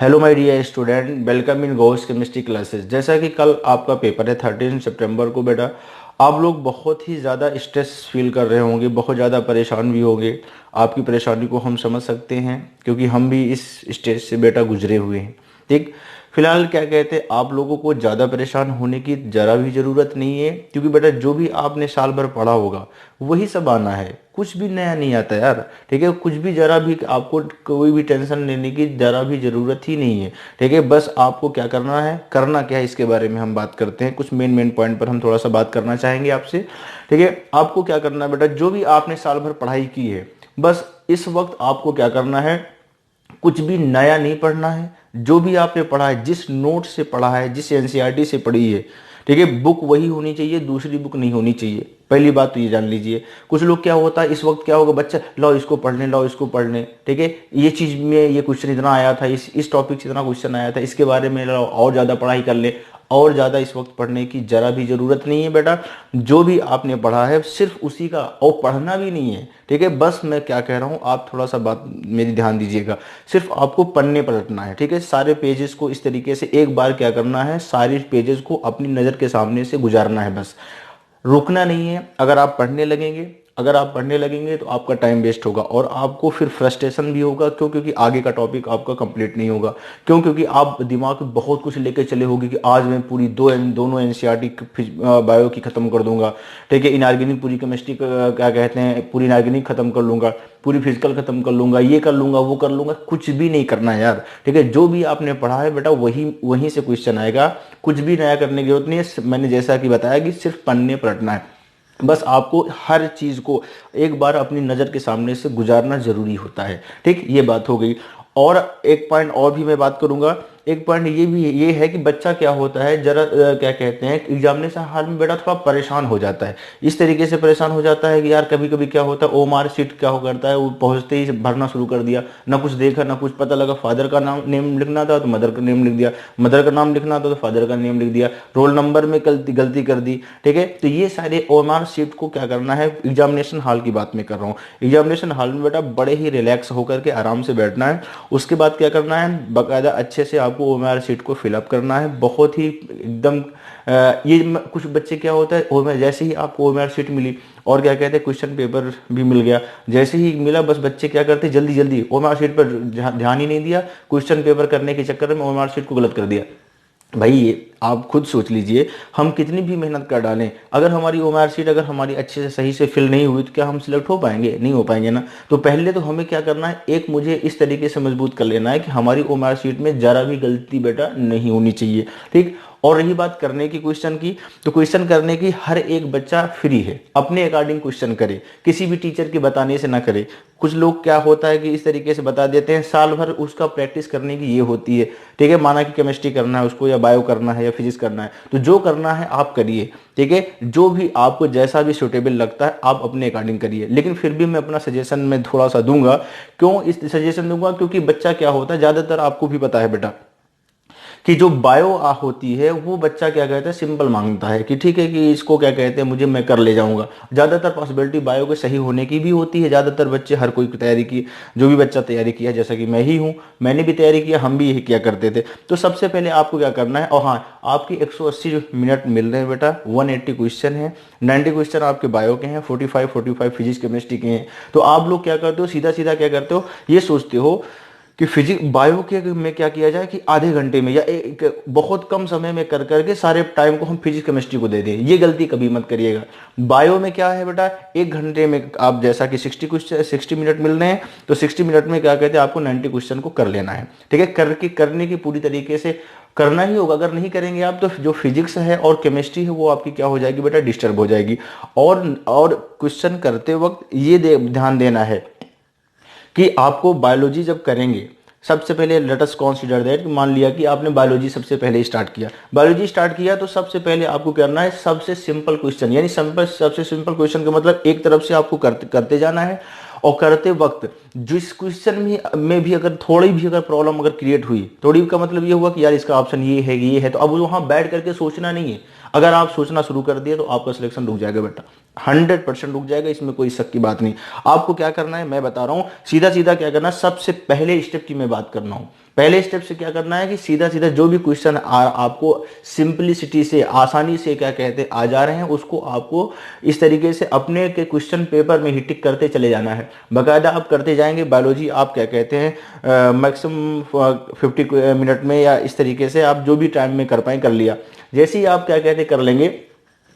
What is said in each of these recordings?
Hello my dear student, welcome in गोस chemistry classes. जैसा कि कल आपका पेपर है 13 सितंबर को बेटा, आप लोग बहुत ही ज़्यादा स्ट्रेस फील कर रहे होंगे, बहुत ज़्यादा परेशान भी होंगे। आपकी परेशानी को हम समझ सकते हैं क्योंकि हम भी इस स्टेज से बेटा गुजरे हुए हैं। ठीक, फिलहाल क्या कहते हैं, आप लोगों को ज़्यादा परेशान होने की ज़रा भी ज़रूरत नहीं है क्योंकि बेटा जो भी आपने साल भर पढ़ा होगा वही सब आना है, कुछ भी नया नहीं आता यार। ठीक है, कुछ भी जरा भी आपको कोई भी टेंशन लेने की जरा भी ज़रूरत ही नहीं है। ठीक है, बस आपको क्या करना है, करना क्या है, इसके बारे में हम बात करते हैं। कुछ मेन मेन पॉइंट पर हम थोड़ा सा बात करना चाहेंगे आपसे। ठीक है, आपको क्या करना है बेटा, जो भी आपने साल भर पढ़ाई की है बस इस वक्त आपको क्या करना है, कुछ भी नया नहीं पढ़ना है। जो भी आपने पढ़ा है, जिस नोट से पढ़ा है, जिस एनसीईआरटी से पढ़ी है, ठीक है, बुक वही होनी चाहिए, दूसरी बुक नहीं होनी चाहिए। पहली बात तो ये जान लीजिए। कुछ लोग क्या होता है, इस वक्त क्या होगा, बच्चा लो इसको पढ़ लें, लो इसको पढ़ लें। ठीक है, ये चीज में ये क्वेश्चन इतना आया था, इस टॉपिक से इतना क्वेश्चन आया था, इसके बारे में लो और ज्यादा पढ़ाई कर ले। और ज़्यादा इस वक्त पढ़ने की ज़रा भी ज़रूरत नहीं है बेटा। जो भी आपने पढ़ा है सिर्फ उसी का, और पढ़ना भी नहीं है। ठीक है, बस मैं क्या कह रहा हूँ, आप थोड़ा सा बात मेरी ध्यान दीजिएगा। सिर्फ आपको पन्ने पलटना है। ठीक है, सारे पेजेस को इस तरीके से एक बार क्या करना है, सारे पेजेस को अपनी नज़र के सामने से गुजारना है, बस रुकना नहीं है। अगर आप पढ़ने लगेंगे तो आपका टाइम वेस्ट होगा और आपको फिर फ्रस्ट्रेशन भी होगा। क्यों? क्योंकि आगे का टॉपिक आपका कंप्लीट नहीं होगा। क्यों? क्योंकि आप दिमाग में बहुत कुछ लेके चले होगे कि आज मैं पूरी दोनों एनसीईआरटी बायो की खत्म कर दूंगा। ठीक है, इनऑर्गेनिक पूरी केमिस्ट्री क्या कहते हैं, पूरी इनऑर्गेनिक खत्म कर लूंगा, पूरी फिजिकल खत्म कर लूंगा, ये कर लूंगा, वो कर लूंगा। कुछ भी नहीं करना है यार। ठीक है, जो भी आपने पढ़ा है बेटा वही वहीं से क्वेश्चन आएगा। कुछ भी नया करने की जरूरत नहीं है। मैंने जैसा कि बताया कि सिर्फ पन्ने पलटना है। बस आपको हर चीज को एक बार अपनी नजर के सामने से गुजारना जरूरी होता है। ठीक, ये बात हो गई। और एक पॉइंट और भी मैं बात करूंगा। एक पॉइंट ये है कि बच्चा क्या होता है, जरा क्या कहते हैं, एग्जामिनेशन हाल में बेटा थोड़ा परेशान हो जाता है। इस तरीके से परेशान हो जाता है कि यार कभी कभी क्या होता है, ओमार सीट क्या हो करता है, वो पहुंचते ही भरना शुरू कर दिया, ना कुछ देखा ना कुछ पता लगा। फादर का नाम नेम लिखना था तो मदर का नेम लिख दिया, मदर का नाम लिखना था तो फादर का नेम लिख दिया, रोल नंबर में गलती गलती कर दी। ठीक है, तो ये सारे ओमार सीट को क्या करना है, एग्जामिनेशन हॉल की बात मैं कर रहा हूँ। एग्जामिनेशन हॉल में बेटा बड़े ही रिलैक्स होकर के आराम से बैठना है। उसके बाद क्या करना है, बाकायदा अच्छे से आपको ओएमआर शीट को फिलअप करना है, बहुत ही एकदम कुछ बच्चे क्या होता है, ओएमआर जैसे ही आपको ओएमआर शीट मिली और क्या कहते हैं क्वेश्चन पेपर भी मिल गया, जैसे ही मिला बस बच्चे क्या करते जल्दी जल्दी ओएमआर शीट पर ध्यान ही नहीं दिया, क्वेश्चन पेपर करने के चक्कर में ओएमआर शीट को गलत कर दिया। भाई ये आप खुद सोच लीजिए, हम कितनी भी मेहनत कर डालें, अगर हमारी ओएमआर सीट अगर हमारी अच्छे से सही से फिल नहीं हुई तो क्या हम सिलेक्ट हो पाएंगे? नहीं हो पाएंगे ना। तो पहले तो हमें क्या करना है, एक मुझे इस तरीके से मजबूत कर लेना है कि हमारी ओएमआर सीट में जरा भी गलती बेटा नहीं होनी चाहिए। ठीक, और रही बात करने की क्वेश्चन की, तो क्वेश्चन करने की हर एक बच्चा फ्री है, अपने अकॉर्डिंग क्वेश्चन करे, किसी भी टीचर के बताने से ना करे। कुछ लोग क्या होता है कि इस तरीके से बता देते हैं, साल भर उसका प्रैक्टिस करने की ये होती है। ठीक है, माना कि केमिस्ट्री करना है उसको, या बायो करना है, या फिजिक्स करना है, तो जो करना है आप करिए। ठीक है, जो भी आपको जैसा भी सुटेबल लगता है आप अपने अकॉर्डिंग करिए। लेकिन फिर भी मैं अपना सजेशन में थोड़ा सा दूंगा। क्यों इस सजेशन दूंगा? क्योंकि बच्चा क्या होता है, ज्यादातर आपको भी पता है बेटा कि जो बायो होती है वो बच्चा क्या कहता है, सिंपल मांगता है कि ठीक है कि इसको क्या कहते हैं मुझे मैं कर ले जाऊंगा। ज्यादातर पॉसिबिलिटी बायो के सही होने की भी होती है। ज्यादातर बच्चे, हर कोई तैयारी की, जो भी बच्चा तैयारी किया, जैसा कि मैं ही हूँ, मैंने भी तैयारी किया, हम भी यही किया करते थे। तो सबसे पहले आपको क्या करना है, और हाँ, आपकी 180 मिनट मिल रहे हैं बेटा, 180 क्वेश्चन है, 90 क्वेश्चन आपके बायो के हैं, 45 फिजिक्स केमिस्ट्री के हैं। तो आप लोग क्या करते हो, सीधा सीधा क्या करते हो, ये सोचते हो कि फिजिक्स बायो के में क्या किया जाए कि आधे घंटे में या एक बहुत कम समय में कर करके सारे टाइम को हम फिजिक्स केमिस्ट्री को दे दें। ये गलती कभी मत करिएगा। बायो में क्या है बेटा, एक घंटे में आप जैसा कि 60 मिनट मिल रहे हैं, तो 60 मिनट में क्या कहते हैं आपको 90 क्वेश्चन को कर लेना है। ठीक है, करने की पूरी तरीके से करना ही होगा। अगर नहीं करेंगे आप तो जो फिजिक्स है और केमिस्ट्री है वो आपकी क्या हो जाएगी बेटा, डिस्टर्ब हो जाएगी। और क्वेश्चन करते वक्त ये ध्यान देना है कि आपको बायोलॉजी जब करेंगे, सबसे पहले लेट अस कंसीडर दैट, मान लिया कि आपने बायोलॉजी सबसे पहले स्टार्ट किया तो सबसे पहले आपको करना है सबसे सिंपल क्वेश्चन, यानी सबसे सिंपल क्वेश्चन का मतलब एक तरफ से आपको करते जाना है। और करते वक्त जिस क्वेश्चन में भी अगर थोड़ी भी अगर प्रॉब्लम अगर क्रिएट हुई, थोड़ी का मतलब ये हुआ कि यार इसका ऑप्शन ये है, तो अब वहां बैठ करके सोचना नहीं है, अगर आप सोचना शुरू कर दिए तो आपका सिलेक्शन रुक जाएगा बेटा, 100% रुक जाएगा, इसमें कोई शक की बात नहीं। आपको क्या करना है मैं बता रहा हूं, सीधा सीधा क्या करना है, सबसे पहले स्टेप की मैं बात करना हूं। पहले स्टेप से क्या करना है कि सीधा सीधा जो भी क्वेश्चन आपको सिंपलिसिटी से, आसानी से क्या कहते हैं आ जा रहे हैं, उसको आपको इस तरीके से अपने के क्वेश्चन पेपर में ही टिक करते चले जाना है। बाकायदा आप करते जाएंगे। बायोलॉजी आप क्या कहते हैं मैक्सिमम 50 मिनट में या इस तरीके से आप जो भी टाइम में कर पाए कर लिया। जैसे ही आप क्या कहते कर लेंगे,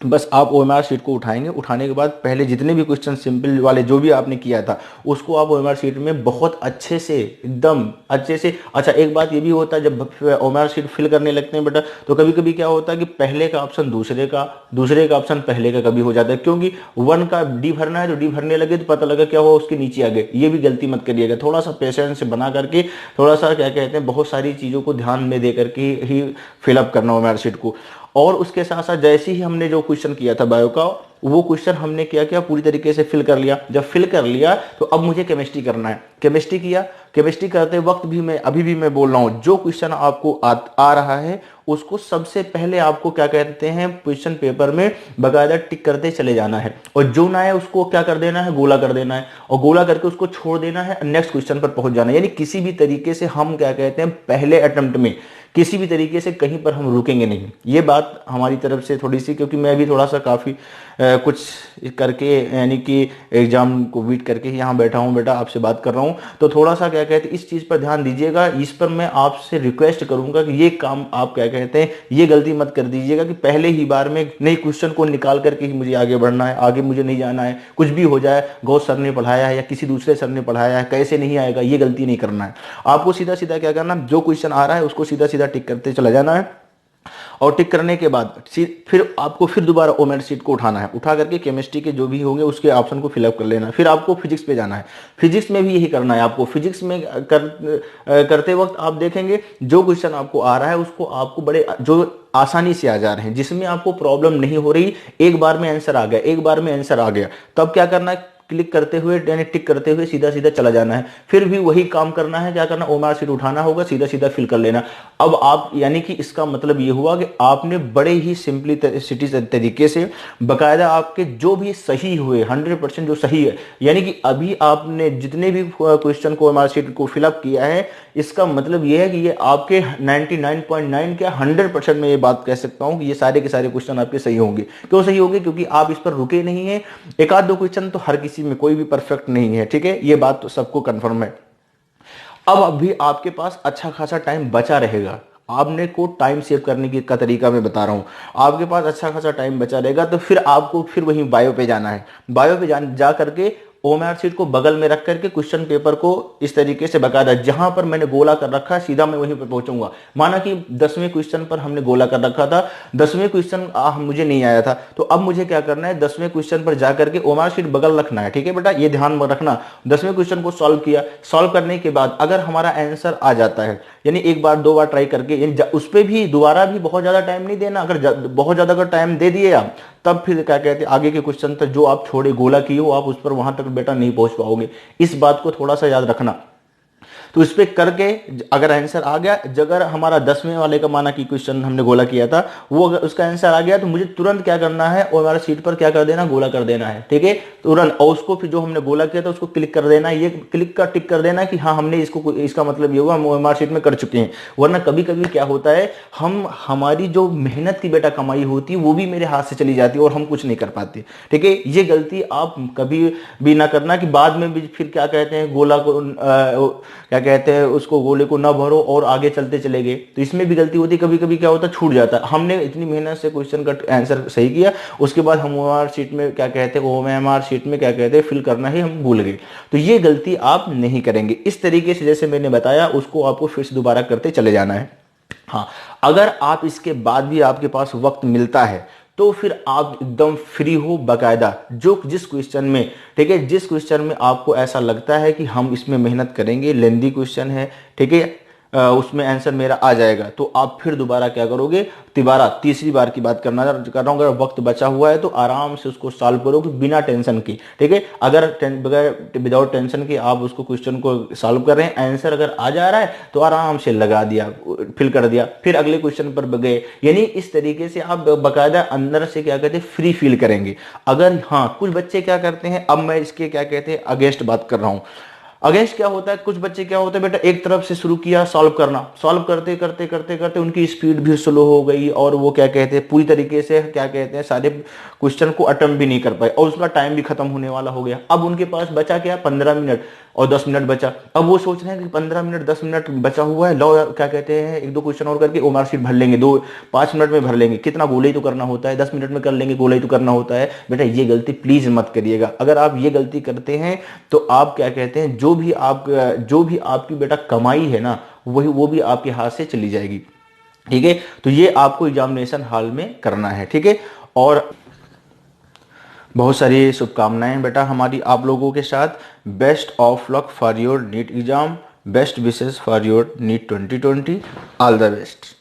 बस आप ओएमआर शीट को उठाएंगे। उठाने के बाद पहले जितने भी क्वेश्चन सिंपल वाले जो भी आपने किया था उसको आप ओएमआर शीट में बहुत अच्छे से, एकदम अच्छे से। अच्छा, एक बात ये भी होता है, जब ओएमआर शीट फिल करने लगते हैं बेटा, तो कभी कभी क्या होता है कि पहले का ऑप्शन दूसरे का, दूसरे का ऑप्शन पहले का कभी हो जाता है, क्योंकि 1 का डी भरना है तो डी भरने लगे तो पता लगा क्या हुआ उसके नीचे आ गए। ये भी गलती मत करिएगा, थोड़ा सा पेशेंस बना करके, थोड़ा सा क्या कहते हैं बहुत सारी चीज़ों को ध्यान में दे करके ही फिलअप करना ओएमआर शीट को। और उसके साथ साथ जैसे ही हमने जो क्वेश्चन किया था बायो का, वो क्वेश्चन हमने क्या किया, पूरी तरीके से फिल कर लिया। जब फिल कर लिया तो अब मुझे केमिस्ट्री करना है। केमिस्ट्री किया। केमिस्ट्री करते वक्त भी मैं अभी भी मैं बोल रहा हूँ, जो क्वेश्चन आपको आ रहा है उसको सबसे पहले आपको क्या कहते हैं क्वेश्चन पेपर में बकायदा टिक करते चले जाना है, और जो ना है उसको क्या कर देना है, गोला कर देना है, और गोला करके उसको छोड़ देना है, नेक्स्ट क्वेश्चन पर पहुंच जाना है। यानी किसी भी तरीके से हम क्या कहते हैं पहले अटेम्प्ट में किसी भी तरीके से कहीं पर हम रुकेंगे नहीं। ये बात हमारी तरफ से थोड़ी सी, क्योंकि मैं भी थोड़ा सा काफ़ी कुछ करके यानी कि एग्जाम को बीट करके ही यहाँ बैठा हूँ बेटा, आपसे बात कर रहा हूँ, तो थोड़ा सा क्या कहते हैं इस चीज़ पर ध्यान दीजिएगा। इस पर मैं आपसे रिक्वेस्ट करूँगा कि ये काम आप क्या कहते हैं ये गलती मत कर दीजिएगा कि पहले ही बार में नई क्वेश्चन को निकाल करके ही मुझे आगे बढ़ना है, आगे मुझे नहीं जाना है, कुछ भी हो जाए, गौस सर ने पढ़ाया है या किसी दूसरे सर ने पढ़ाया है, कैसे नहीं आएगा, ये गलती नहीं करना है। आपको सीधा सीधा क्या करना, जो क्वेश्चन आ रहा है उसको सीधा सीधा टिक करते चला जाना है, और टिक करने के बाद फिर आपको फिर दोबारा ओमेर शीट को उठाना है। उठा करके केमिस्ट्री के जो भी होंगे उसके ऑप्शन को फिलअप कर लेना है। फिर आपको फिजिक्स पे जाना है। फिजिक्स में भी यही करना है आपको। फिजिक्स में करते वक्त आप देखेंगे जो क्वेश्चन आपको आ रहा है उसको आपको बड़े जो आसानी से आ जा रहे हैं, जिसमें आपको प्रॉब्लम नहीं हो रही, एक बार में आंसर आ गया, एक बार में आंसर आ गया, तब क्या करना है, क्लिक करते हुए यानी टिक करते हुए सीधा सीधा चला जाना है। फिर भी वही काम करना है, क्या करना, ओएमआर शीट उठाना होगा, सीधा सीधा फिल कर लेना। अब आप यानी कि इसका मतलब ये हुआ कि आपने बड़े ही सिंपलिसिटी तरीके से बकायदा आपके जो भी सही हुए 100% जो सही है, यानी कि अभी आपने जितने भी क्वेश्चन को ओएमआर शीट को फिलअप किया है, इसका मतलब ये है कि ये आपके 99.9 क्या 100% में ये बात कह सकता हूं कि ये सारे के सारे क्वेश्चन आपके सही होंगे। क्यों सही होंगे, क्योंकि आप इस पर रुके नहीं है। एक आध दो क्वेश्चन तो हर किसी में, कोई भी परफेक्ट नहीं है, ठीक है, ये बात तो सबको कंफर्म है। अब अभी आपके पास अच्छा खासा टाइम बचा रहेगा। आपने को टाइम सेव करने की का तरीका मैं बता रहा हूं। आपके पास अच्छा खासा टाइम बचा रहेगा, तो फिर आपको फिर वहीं बायो पे जाना है। बायो पे जा करके ओएमआर शीट को बगल में रख करके क्वेश्चन पेपर को इस तरीके से बकायदा जहां पर मैंने गोला कर रखा है सीधा मैं वहीं पर पहुंचूंगा। माना कि 10वें क्वेश्चन पर हमने गोला कर रखा था, 10वें क्वेश्चन मुझे नहीं आया था, तो अब मुझे क्या करना है, 10वें क्वेश्चन पर जाकर के ओएमआर शीट बगल रखना है। ठीक है बेटा, ये ध्यान में रखना। 10वें क्वेश्चन को सॉल्व किया, सॉल्व करने के बाद अगर हमारा आंसर आ जाता है, यानी एक बार दो बार ट्राई करके, उस पर भी दोबारा भी बहुत ज्यादा टाइम नहीं देना। अगर बहुत ज्यादा अगर टाइम दे दिए आप, तब फिर क्या कहते हैं आगे के क्वेश्चन तक जो आप छोड़े गोला किए हो आप उस पर वहां तक बेटा नहीं पहुंच पाओगे। इस बात को थोड़ा सा याद रखना। तो इस पे करके अगर आंसर आ गया, अगर हमारा 10वें वाले का माना कि क्वेश्चन हमने गोला किया था, वो अगर उसका आंसर आ गया तो मुझे तुरंत क्या करना है, और हमारा सीट पर क्या कर देना, गोला कर देना है। ठीक है, तुरंत। और उसको फिर जो हमने गोला किया था उसको क्लिक कर देना, ये क्लिक का टिक कर देना कि हाँ हमने इसको, इसका मतलब ये हुआ हम ओएमआर शीट में कर चुके हैं। वरना कभी कभी क्या होता है, हमारी जो मेहनत की बेटा कमाई होती है वो भी मेरे हाथ से चली जाती है और हम कुछ नहीं कर पाते। ठीक है, ये गलती आप कभी भी ना करना कि बाद में भी फिर क्या कहते हैं गोला को क्या कहते हैं उसको गोले को ना भरो और आगे चलते चले गए, तो इसमें भी गलती होती है। कभी कभी क्या होता है, छूट जाता है। हमने इतनी मेहनत से क्वेश्चन का आंसर सही किया, उसके बाद हम ओएमआर शीट में क्या कहते हैं, ओएमआर शीट में क्या कहते हैं फिल करना ही हम भूल गए। तो ये गलती आप नहीं करेंगे। इस तरीके से जैसे मैंने बताया उसको आपको फिर से दोबारा करते चले जाना है। हाँ, अगर आप इसके बाद भी आपके पास वक्त मिलता है तो फिर आप एकदम फ्री हो बकायदा, जो जिस क्वेश्चन में, ठीक है, जिस क्वेश्चन में आपको ऐसा लगता है कि हम इसमें मेहनत करेंगे, लेंदी क्वेश्चन है, ठीक है, उसमें आंसर मेरा आ जाएगा, तो आप फिर दोबारा क्या करोगे, दोबारा तीसरी बार की बात कर रहा हूँ, अगर वक्त बचा हुआ है तो आराम से उसको सॉल्व करोगे बिना टेंशन की, ठीक है। अगर बगैर विदाउट टेंशन के आप उसको क्वेश्चन को सॉल्व कर रहे हैं, आंसर अगर आ जा रहा है तो आराम से लगा दिया, फिल कर दिया, फिर अगले क्वेश्चन पर गए। यानी इस तरीके से आप बकायदा अंदर से क्या कहते हैं, फ्री फील करेंगे। अगर हाँ, कुछ बच्चे क्या करते हैं, अब मैं इसके क्या कहते हैं अगेंस्ट बात कर रहा हूँ। अगेंस्ट क्या होता है, कुछ बच्चे क्या होते हैं बेटा, एक तरफ से शुरू किया सॉल्व करना, सॉल्व करते करते करते करते उनकी स्पीड भी स्लो हो गई, और वो क्या कहते हैं पूरी तरीके से क्या कहते हैं सारे क्वेश्चन को अटेम्प्ट भी नहीं कर पाए, और उसका टाइम भी खत्म होने वाला हो गया। अब उनके पास बचा क्या, 15 मिनट और 10 मिनट बचा। अब वो सोच रहे हैं कि 15 मिनट 10 मिनट बचा हुआ है, लो क्या कहते हैं एक दो क्वेश्चन और करके वो मार्कशीट भर लेंगे, 5 मिनट में भर लेंगे, कितना गोला ही तो करना होता है, 10 मिनट में कर लेंगे, गोला ही तो करना होता है। बेटा ये गलती प्लीज मत करिएगा। अगर आप ये गलती करते हैं तो आप क्या कहते हैं, जो भी आपकी बेटा कमाई है ना, वही वो भी आपके हाथ से चली जाएगी, ठीक है। तो ये आपको एग्जामिनेशन हॉल में करना है, ठीक है। और बहुत सारी शुभकामनाएं बेटा हमारी आप लोगों के साथ। Best of luck for your NEET exam, best wishes for your NEET 2020, all the best.